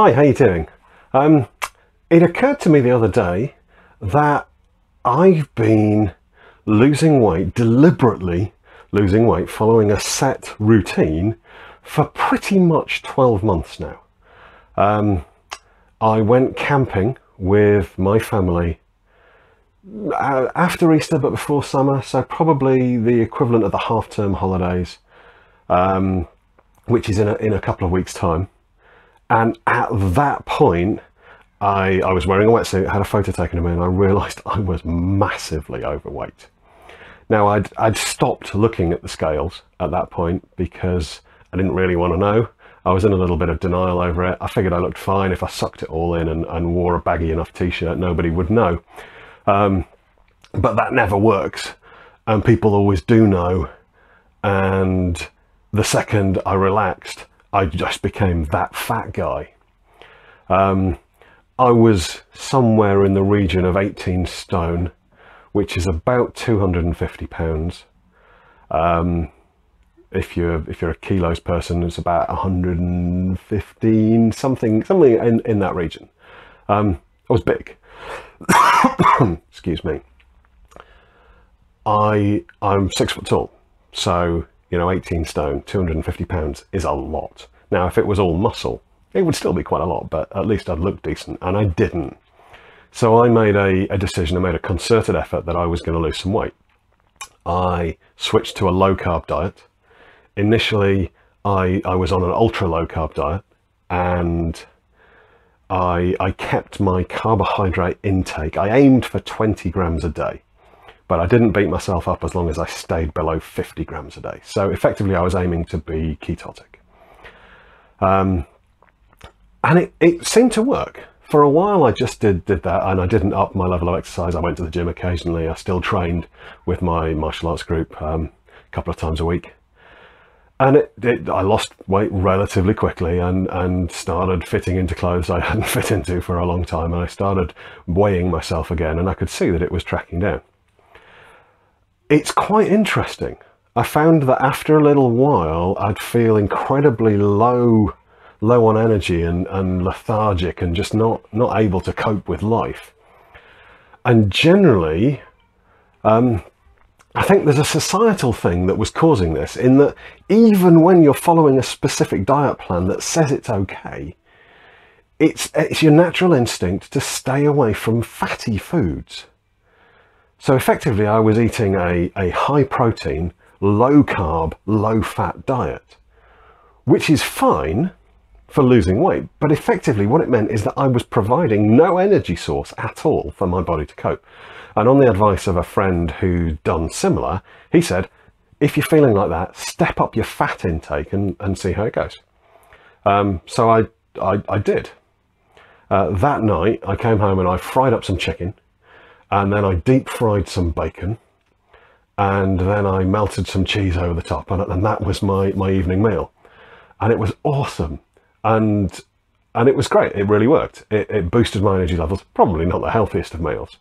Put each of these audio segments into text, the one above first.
Hi, how you doing? It occurred to me the other day that I've been losing weight, deliberately losing weight, following a set routine for pretty much 12 months now. I went camping with my family after Easter but before summer, so probably the equivalent of the half-term holidays, which is in a couple of weeks' time. And at that point, I was wearing a wetsuit, had a photo taken of me, and I realised I was massively overweight. Now, I'd stopped looking at the scales at that point because I didn't really want to know. I was in a little bit of denial over it. I figured I looked fine. If I sucked it all in and wore a baggy enough t-shirt, nobody would know. But that never works, and people always do know. And the second I relaxed, I just became that fat guy. I was somewhere in the region of 18 stone, which is about 250 pounds. If you're a kilos person, it's about 115, something in that region. I was big. Excuse me. I'm 6 foot tall, so 18 stone, 250 pounds is a lot. Now, if it was all muscle, it would still be quite a lot, but at least I'd look decent, and I didn't. So I made a decision, I made a concerted effort that I was going to lose some weight. I switched to a low carb diet. Initially, I was on an ultra low carb diet, and I kept my carbohydrate intake. I aimed for 20 grams a day. But I didn't beat myself up as long as I stayed below 50 grams a day. So effectively, I was aiming to be ketotic. And it seemed to work. For a while, I just did that, and I didn't up my level of exercise. I went to the gym occasionally. I still trained with my martial arts group a couple of times a week. And I lost weight relatively quickly and started fitting into clothes I hadn't fit into for a long time. And I started weighing myself again, and I could see that it was tracking down. It's quite interesting. I found that after a little while, I'd feel incredibly low on energy and lethargic and just not able to cope with life. And generally, I think there's a societal thing that was causing this, in that even when you're following a specific diet plan that says it's okay, it's your natural instinct to stay away from fatty foods. So effectively, I was eating a high protein, low carb, low fat diet, which is fine for losing weight. But effectively what it meant is that I was providing no energy source at all for my body to cope. And on the advice of a friend who'd done similar, he said, if you're feeling like that, step up your fat intake and see how it goes. So I did. That night I came home and I fried up some chicken. And then I deep fried some bacon, and then I melted some cheese over the top, and that was my evening meal. And it was awesome, and it was great. It really worked. It boosted my energy levels. Probably not the healthiest of meals,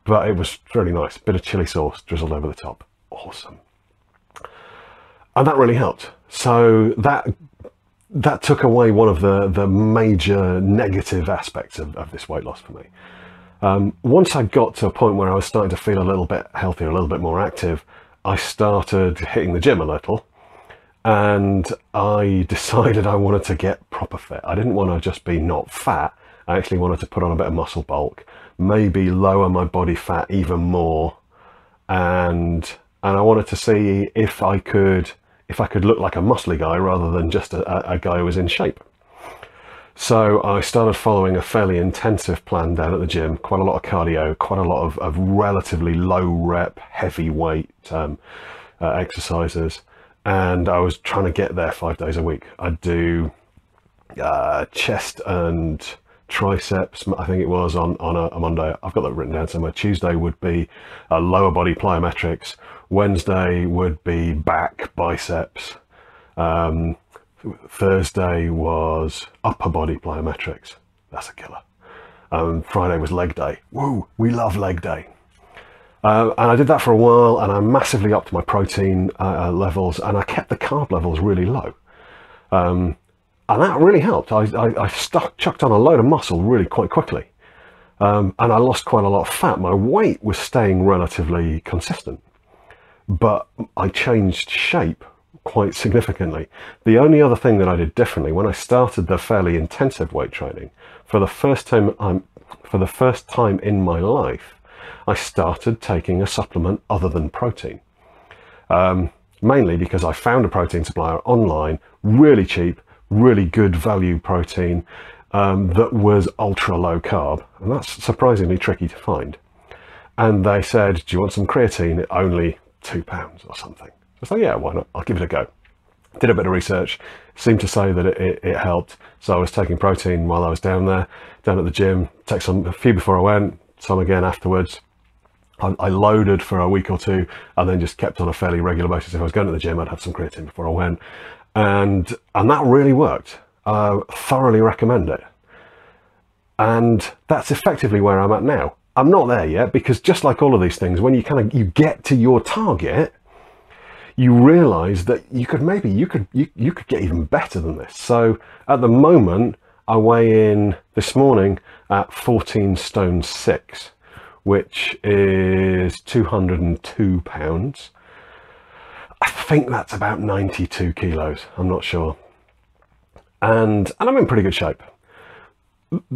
but it was really nice. Bit of chili sauce drizzled over the top. Awesome. And that really helped. So that took away one of the major negative aspects of this weight loss for me. Once I got to a point where I was starting to feel a little bit healthier, a little bit more active, I started hitting the gym a little, and I decided I wanted to get proper fit. I didn't want to just be not fat. I actually wanted to put on a bit of muscle bulk, maybe lower my body fat even more, and I wanted to see if I could look like a muscly guy rather than just a guy who was in shape. So I started following a fairly intensive plan down at the gym, quite a lot of cardio, quite a lot of relatively low rep, heavy weight exercises. And I was trying to get there 5 days a week. I'd do chest and triceps, I think it was, on a Monday. I've got that written down somewhere. Tuesday would be lower body plyometrics. Wednesday would be back, biceps. Thursday was upper body plyometrics. That's a killer. Friday was leg day. Woo, we love leg day. And I did that for a while, and I massively upped my protein levels, and I kept the carb levels really low. And that really helped. I chucked on a load of muscle really quite quickly. And I lost quite a lot of fat. My weight was staying relatively consistent, but I changed shape quite significantly. The only other thing that I did differently, when I started the fairly intensive weight training, for the first time in my life, I started taking a supplement other than protein. Mainly because I found a protein supplier online, really cheap, really good value protein, that was ultra low carb, and that's surprisingly tricky to find. And they said, do you want some creatine? Only £2 or something. I was like, yeah, why not? I'll give it a go. Did a bit of research, seemed to say that it helped. So I was taking protein while I was down at the gym, take a few before I went, some again afterwards. I loaded for a week or two and then just kept on a fairly regular basis. If I was going to the gym, I'd have some creatine before I went. And that really worked. Thoroughly recommend it. And that's effectively where I'm at now. I'm not there yet, because just like all of these things, when you get to your target, you realize that you could get even better than this. So at the moment, I weigh in this morning at 14 stone 6, which is 202 pounds. I think that's about 92 kilos. I'm not sure. And I'm in pretty good shape.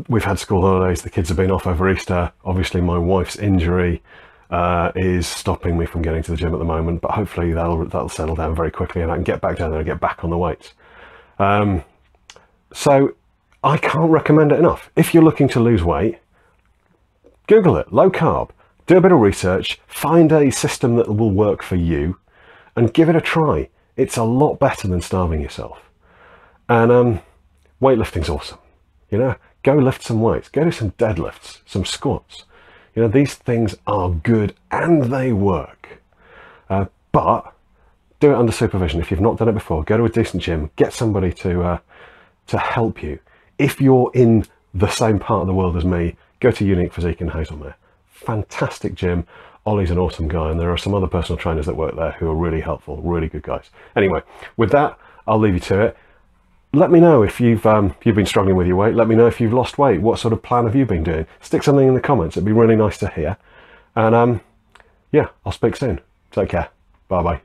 We've had school holidays. The kids have been off over Easter. Obviously, my wife's injury is stopping me from getting to the gym at the moment, but hopefully that'll settle down very quickly and I can get back down there and get back on the weights. So I can't recommend it enough. If you're looking to lose weight, Google it, low carb, do a bit of research, find a system that will work for you and give it a try. It's a lot better than starving yourself. And weightlifting's awesome. You know, go lift some weights, go do some deadlifts, some squats. You know, these things are good and they work. But do it under supervision. If you've not done it before, go to a decent gym, get somebody to help you. If you're in the same part of the world as me, go to Unique Physique in Hazelmere. Fantastic gym. Ollie's an awesome guy, and there are some other personal trainers that work there who are really helpful, really good guys. Anyway, with that, I'll leave you to it. Let me know if you've been struggling with your weight. Let me know if you've lost weight. What sort of plan have you been doing? Stick something in the comments. It'd be really nice to hear. And yeah, I'll speak soon. Take care. Bye bye.